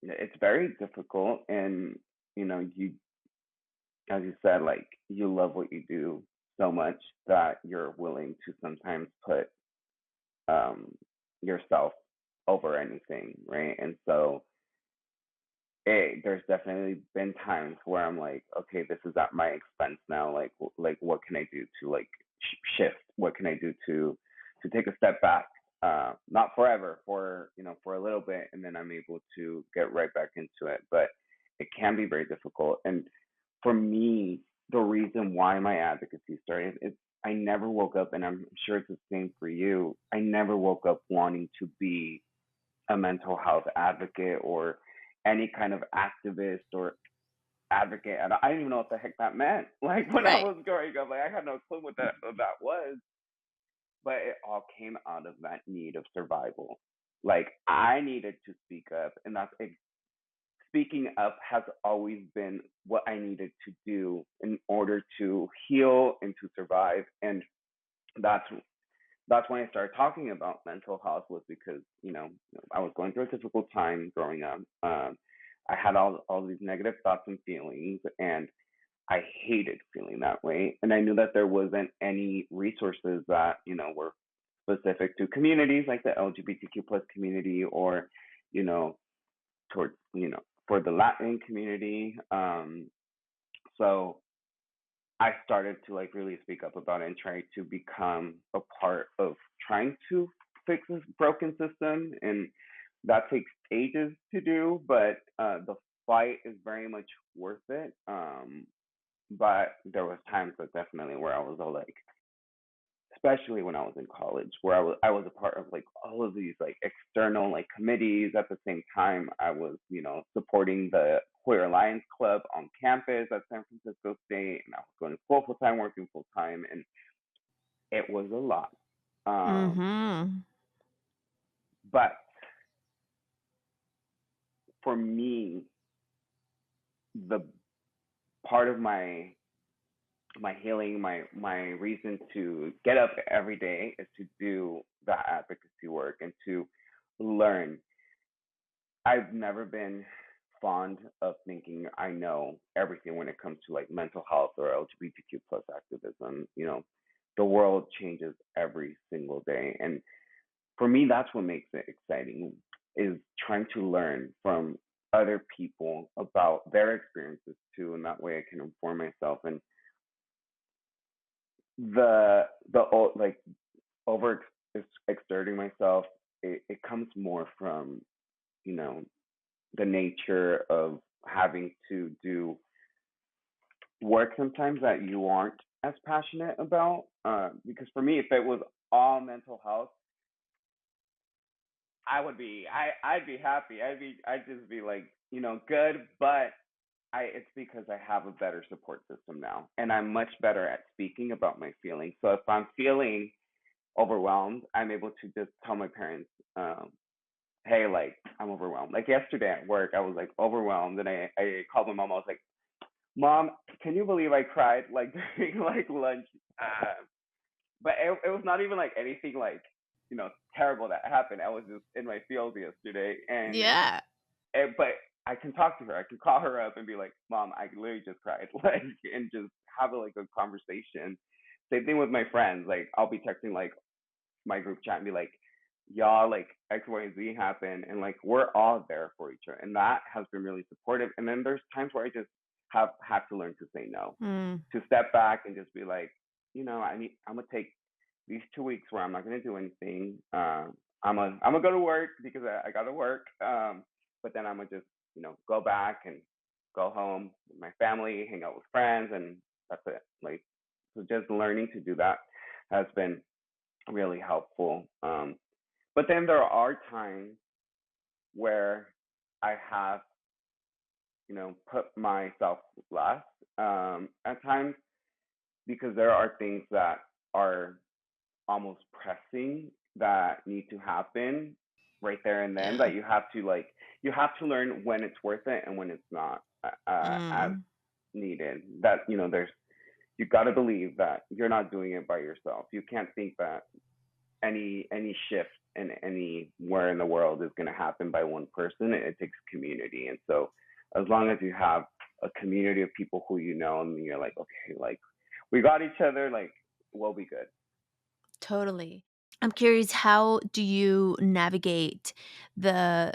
It's very difficult, and you, as you said, like you love what you do so much that you're willing to sometimes put um yourself over anything, right? And so there's definitely been times where I'm like, okay, this is at my expense now. Like what can I do to like shift? What can I do to take a step back? Not forever, for a little bit, and then I'm able to get right back into it. But it can be very difficult. And for me, the reason why my advocacy started is I never woke up, and I'm sure it's the same for you. I never woke up wanting to be a mental health advocate or any kind of activist or advocate. And I didn't even know what the heck that meant. Like when I Right. was growing up, like I had no clue what that was. But it all came out of that need of survival. Like I needed to speak up, and speaking up has always been what I needed to do in order to heal and to survive. And that's that's when I started talking about mental health, was because I was going through a difficult time growing up. I had all these negative thoughts and feelings, and I hated feeling that way. And I knew that there wasn't any resources that were specific to communities like the LGBTQ plus community, or you know towards for the Latin community. So I started to like really speak up about it and try to become a part of trying to fix this broken system. And that takes ages to do, but the fight is very much worth it. But there was times that definitely where I was all like, especially when I was in college, where I was a part of like all of these like external like committees. At the same time, I was supporting the Queer Alliance Club on campus at San Francisco State, and I was going to school full time, working full time, and it was a lot. Mm-hmm. But for me, the part of my healing, my reason to get up every day is to do that advocacy work and to learn. I've never been fond of thinking I know everything when it comes to like mental health or LGBTQ plus activism. The world changes every single day, and for me, that's what makes it exciting, is trying to learn from other people about their experiences too, and that way I can inform myself. And like over exerting myself, it comes more from you know the nature of having to do work sometimes that you aren't as passionate about. Because for me, if it was all mental health, I'd be happy. I'd just be like, good. But it's because I have a better support system now, and I'm much better at speaking about my feelings. So if I'm feeling overwhelmed, I'm able to just tell my parents, hey, like I'm overwhelmed. Like yesterday at work, I was like overwhelmed, and I called my mom. I was like, Mom, can you believe I cried like during like lunch? But it was not even like anything like terrible that happened. I was just in my field yesterday, Yeah. but I can talk to her. I can call her up and be like, Mom, I literally just cried, like, and just have like a conversation. Same thing with my friends. Like I'll be texting like my group chat and be like, y'all, like X, Y, and Z happen, and like we're all there for each other, and that has been really supportive. And then there's times where I just have had to learn to say no, Mm. to step back and just be like, I'm gonna take these 2 weeks where I'm not gonna do anything. I'm gonna go to work because I gotta work. But then I'm gonna just go back and go home with my family, hang out with friends, and that's it. Like, so just learning to do that has been really helpful. But then there are times where I have, put myself last at times, because there are things that are almost pressing that need to happen right there and then, Yeah. that you have to learn when it's worth it and when it's not as Mm. needed. That you got to believe that you're not doing it by yourself. You can't think that any shift in anywhere in the world is going to happen by one person. It takes community. And so as long as you have a community of people who and you're like, okay, like we got each other, like we'll be good. Totally. I'm curious, how do you navigate the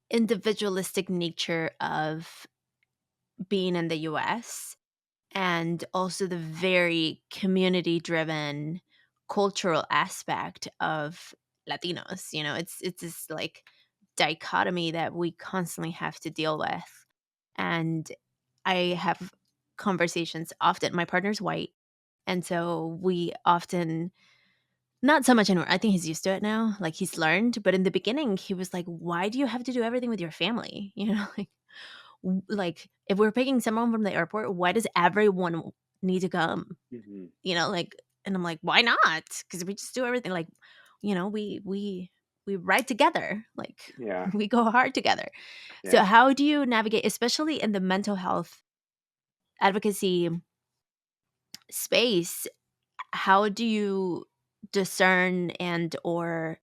individualistic nature of being in the US, and also the very community driven cultural aspect of Latinos. It's this like dichotomy that we constantly have to deal with. And I have conversations often. My partner's white, and so we often, not so much anymore. I think he's used to it now. Like, he's learned, but in the beginning he was like, "Why do you have to do everything with your family?" Like, if we're picking someone from the airport, why does everyone need to come? Hmm. Like, and I'm like, why not? Because we just do everything. Like, we ride together. Like, Yeah. we go hard together. So Yeah. how do you navigate, especially in the mental health advocacy space? How do you discern and or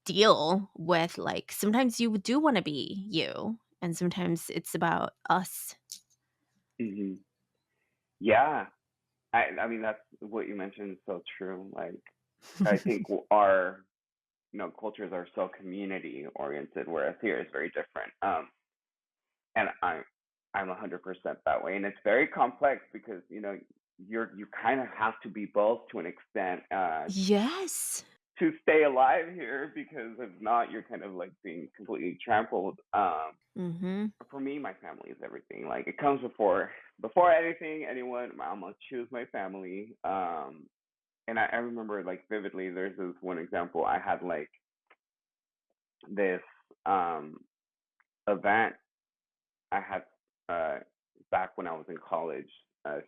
deal with, like, sometimes you do want to be you, and sometimes it's about us. Hmm. Yeah. I mean, that's what you mentioned is so true. Like, I think our cultures are so community oriented, whereas here is very different. And I'm 100% that way, and it's very complex because you kind of have to be both to an extent, Yes. to stay alive here, because if not, you're kind of like being completely trampled. Mm-hmm. For me, my family is everything. Like, it comes before anything, anyone. I'm gonna choose my family. And I remember like vividly. There's this one example. I had like this event I had back when I was in college,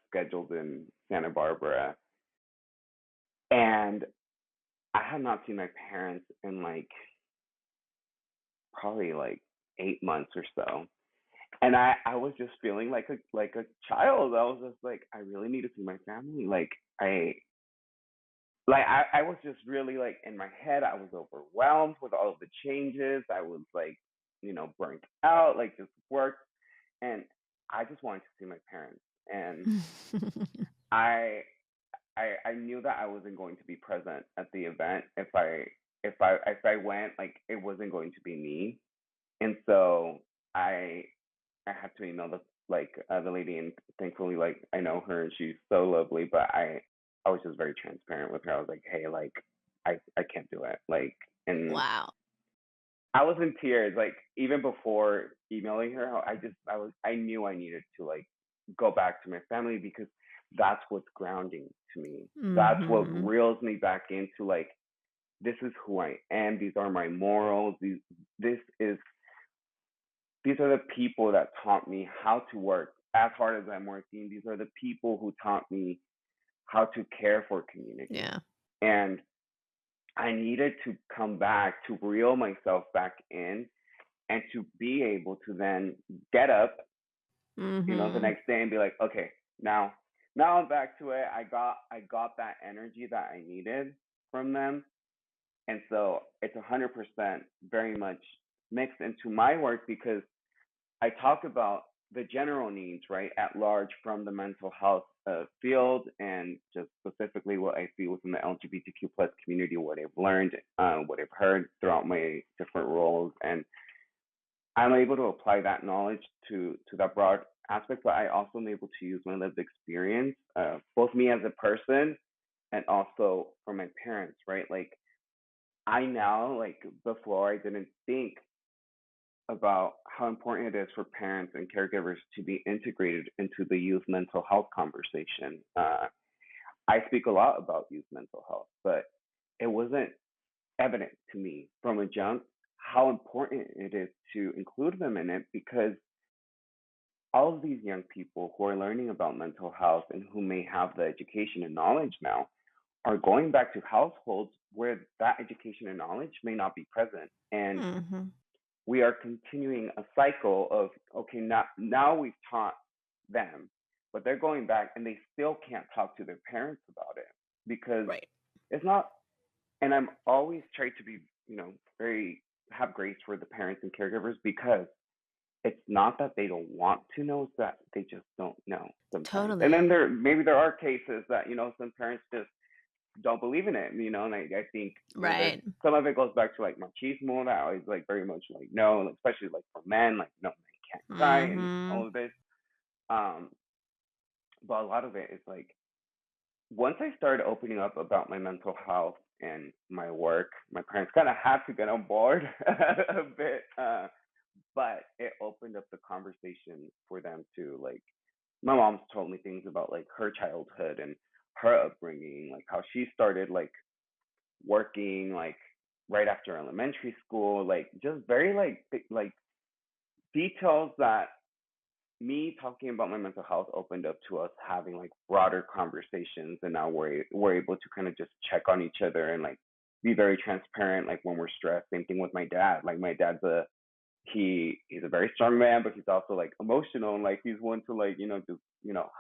scheduled in Santa Barbara, and I had not seen my parents in like probably like 8 months or so. And I was just feeling like a child. I was just like, I really need to see my family. I was just really like in my head. I was overwhelmed with all of the changes. I was like, burnt out, like just work, and I just wanted to see my parents. And I I knew that I wasn't going to be present at the event. If I went, like, it wasn't going to be me. And so I I had to email the lady, and thankfully, like, I know her and she's so lovely, but I was just very transparent with her. I was like, hey, like, I can't do it. Like, and Wow. I was in tears, like, even before emailing her. I knew I needed to, like, go back to my family, because that's what's grounding to me. That's what Mm-hmm. reels me back into, like, this is who I am. These are my morals. This is these are the people that taught me how to work as hard as I'm working. These are the people who taught me how to care for community. Yeah. And I needed to come back to reel myself back in, and to be able to then get up, the Mm-hmm. next day, and be like, okay, now I'm back to it. I got that energy that I needed from them. And so it's 100% very much mixed into my work, because I talk about the general needs, right, at large, from the mental health field, and just specifically what I see within the LGBTQ plus community, what I've learned, what I've heard throughout my different roles. And I'm able to apply that knowledge to that broad aspect, but I also am able to use my lived experience, both me as a person, and also for my parents, right? Like, I now, like, before, I didn't think about how important it is for parents and caregivers to be integrated into the youth mental health conversation. I speak a lot about youth mental health, but it wasn't evident to me from a jump how important it is to include them in it, because all of these young people who are learning about mental health and who may have the education and knowledge now are going back to households where that education and knowledge may not be present. And Mm-hmm. we are continuing a cycle of, okay, now we've taught them, but they're going back and they still can't talk to their parents about it, because Right. it's not. And I'm always trying to be, very have grace for the parents and caregivers, because it's not that they don't want to know, it's that they just don't know sometimes. And Totally. then there are cases that, some parents just don't believe in it, and I think there's Right. some of it goes back to like machismo that I was like very much like no, especially like for men, like no, men can't cry and Mm-hmm. all of this. Um, but a lot of it is like once I started opening up about my mental health and my work, my parents kind of had to get on board a bit, but it opened up the conversation for them to like. My mom's told me things about like her childhood and her upbringing, like how she started like working like right after elementary school, like just very like details that me talking about my mental health opened up to us having like broader conversations, and now we're able to kind of just check on each other and like be very transparent like when we're stressed. Same thing with my dad. Like my dad's a he's a very strong man, but he's also like emotional and like he's one to like just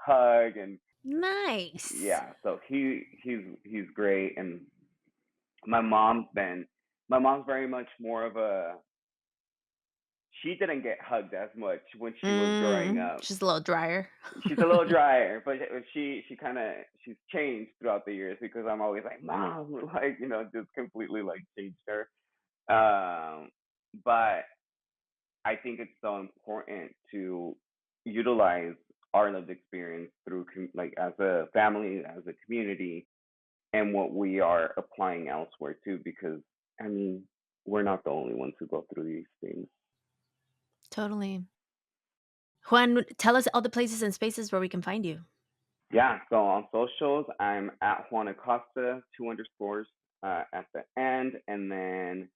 hug and Nice. yeah. So he's great. And my mom's been my mom's very much more of a she didn't get hugged as much when she was growing up. Just a little drier. She's a little drier, but she kind of she's changed throughout the years because I'm always like mom, like just completely like changed her. Um, but I think it's so important to utilize our lived experience through like as a family, as a community, and what we are applying elsewhere too, because I mean, we're not the only ones who go through these things. Totally. Juan, tell us all the places and spaces where we can find you. Yeah, so on socials, I'm at Juan Acosta, two underscores at the end, and then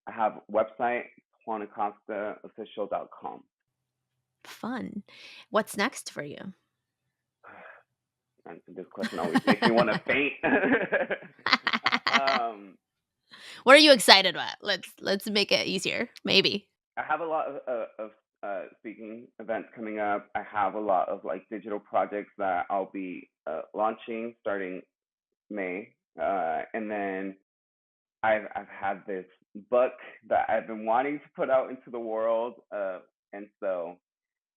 I have a website, juanacostaofficial.com. Fun. What's next for you? And this question always makes me want to faint. um, What are you excited about? Let's make it easier. Maybe. I have a lot of speaking events coming up. I have a lot of like digital projects that I'll be launching starting May, and then I've had this book that I've been wanting to put out into the world, and so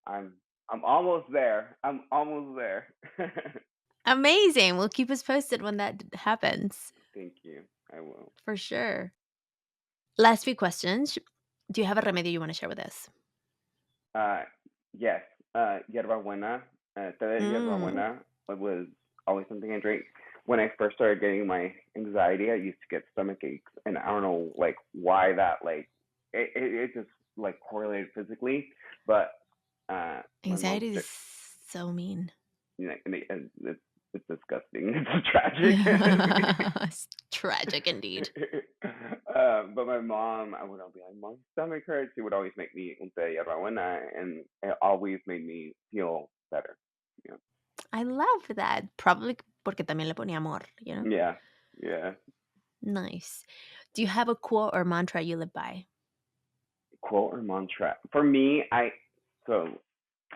I'm I'm almost there. I'm almost there. Amazing. Well, keep us posted when that happens. Thank you. I will. For sure. Last few questions. Do you have a remedio you want to share with us? Uh, yes, yerba buena, té de yerba Mm. buena was always something I drank. When I first started getting my anxiety, I used to get stomach aches, and I don't know like why that like it just like correlated physically, but my mom Anxiety is said, so mean. it's disgusting. It's tragic. It's tragic indeed. But my mom, I would always be like, "Mom, stomach hurts." She would always make me un té de hierbabuena, and it always made me feel better. Yeah, I love that. Probably porque también le ponía amor, you know? yeah, yeah. Nice. Do you have a quote or mantra you live by? Quote or mantra for me, so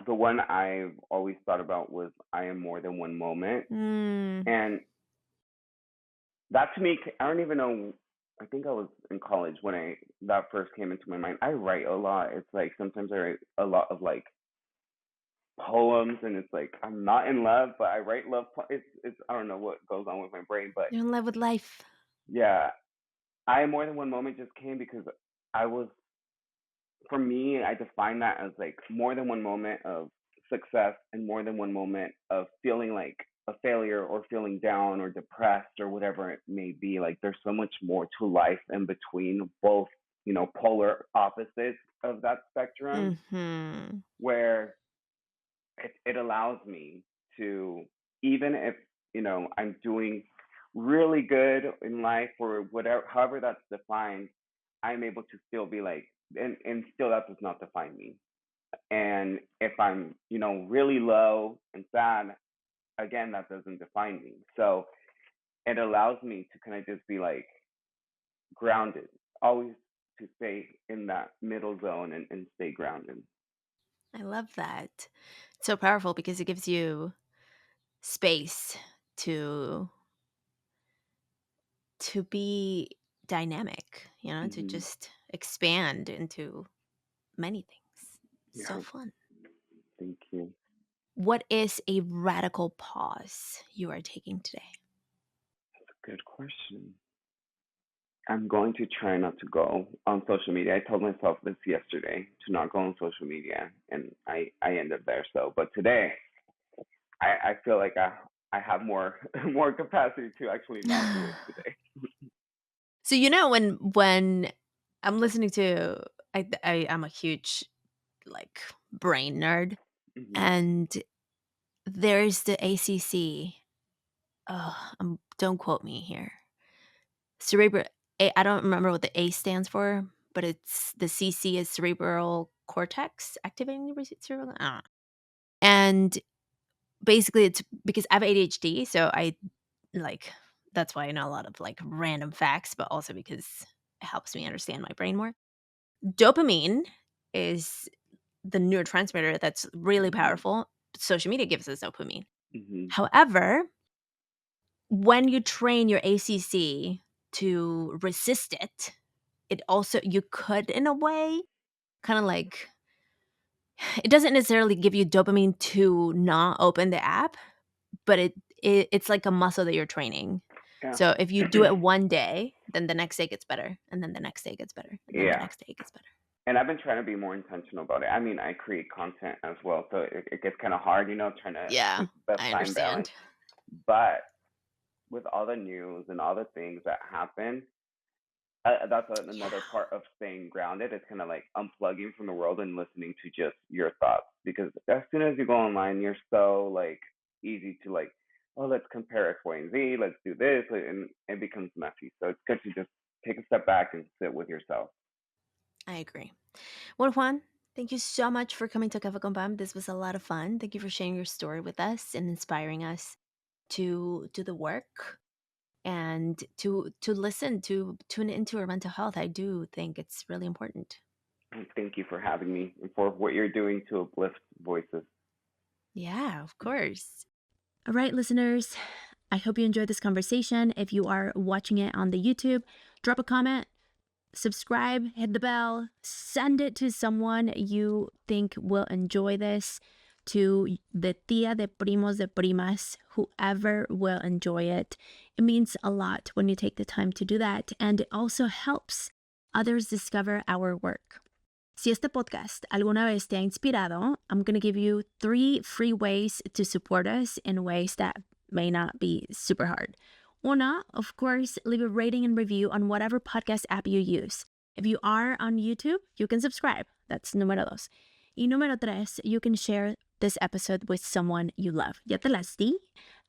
the one I've always thought about was "I am more than one moment," Mm, and that to me, I don't even know. I think I was in college when that first came into my mind. I write a lot. It's like sometimes I write a lot of like poems, and it's like I'm not in love, but I write love. It's I don't know what goes on with my brain, but you're in love with life. yeah, I more than one moment just came because I was for me, I define that as like more than one moment of success and more than one moment of feeling like a failure or feeling down or depressed or whatever it may be. Like there's so much more to life in between both, polar opposites of that spectrum Mm-hmm. where it allows me to, even if, I'm doing really good in life or whatever, however that's defined, I'm able to still be like, and still that does not define me. And if I'm, really low and sad, again, that doesn't define me. So it allows me to kind of just be like grounded, always to stay in that middle zone and stay grounded. I love that. It's so powerful because it gives you space to be dynamic, to Hmm. just expand into many things. So Yeah, fun. thank you. What is a radical pause you are taking today? Good question. I'm going to try not to go on social media. I told myself this yesterday to not go on social media, and I ended there. So, but today, I feel like I have more more capacity to actually not do it today. So you know when I'm listening to I'm a huge like brain nerd, Hmm. and there's the ACC. Oh, don't quote me here. Cerebral. I don't remember what the A stands for, but it's the CC is cerebral cortex activating the cerebral. I don't know. And basically, it's because I have ADHD, so I like that's why I know a lot of like random facts, but also because it helps me understand my brain more. Dopamine is the neurotransmitter that's really powerful. Social media gives us dopamine. Hmm. However, when you train your ACC to resist it, it also you could in a way kind of like it doesn't necessarily give you dopamine to not open the app, but it's like a muscle that you're training. Yeah. So if you do it one day, then the next day gets better, and then the next day gets better, and then the Yeah. next day gets better. And I've been trying to be more intentional about it. I mean, I create content as well, so it gets kind of hard, trying to Yeah, keep the I time balance. understand. But with all the news and all the things that happen, that's another part of staying grounded. It's kind of like unplugging from the world and listening to just your thoughts. Because as soon as you go online, you're so like easy to like, oh, let's compare X, Y, and Z. Let's do this, and it becomes messy. So it's good to just take a step back and sit with yourself. I agree. Well, Juan, thank you so much for coming to Café con Pam. This was a lot of fun. Thank you for sharing your story with us and inspiring us to do the work and to listen, to tune into our mental health. I do think it's really important. And thank you for having me and for what you're doing to uplift voices. Yeah, of course. All right, listeners, I hope you enjoyed this conversation. If you are watching it on the YouTube, drop a comment, subscribe, hit the bell, send it to someone you think will enjoy this, to the tia de primos de primas, whoever will enjoy it. It means a lot when you take the time to do that, and it also helps others discover our work. Si este podcast alguna vez te ha inspirado, I'm going to give you 3 free ways to support us in ways that may not be super hard. Una, of course, leave a rating and review on whatever podcast app you use. If you are on YouTube, you can subscribe. That's número 2. Y número 3, you can share this episode with someone you love. Ya te las di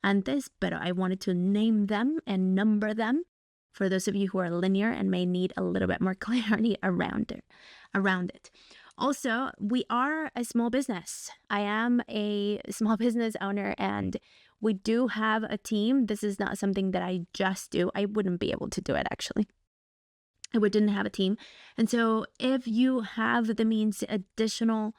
antes, pero I wanted to name them and number them for those of you who are linear and may need a little bit more clarity around it. Also, we are a small business. I am a small business owner, and we do have a team. This is not something that I just do. I wouldn't be able to do it, actually. I didn't have a team. And so if you have the means, additional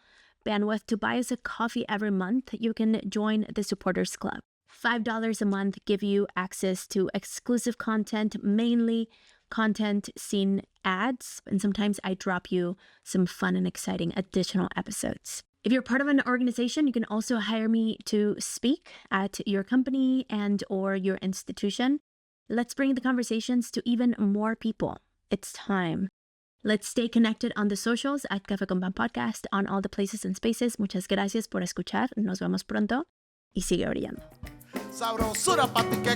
bandwidth to buy us a coffee every month, you can join the Supporters Club. $5 a month give you access to exclusive content, mainly content seen ads, and sometimes I drop you some fun and exciting additional episodes. If you're part of an organization, you can also hire me to speak at your company and or your institution. Let's bring the conversations to even more people. It's time. Let's stay connected on the socials at Café con Pan Podcast on all the places and spaces. Muchas gracias por escuchar. Nos vemos pronto y sigue brillando. Sabrosura pa' ti que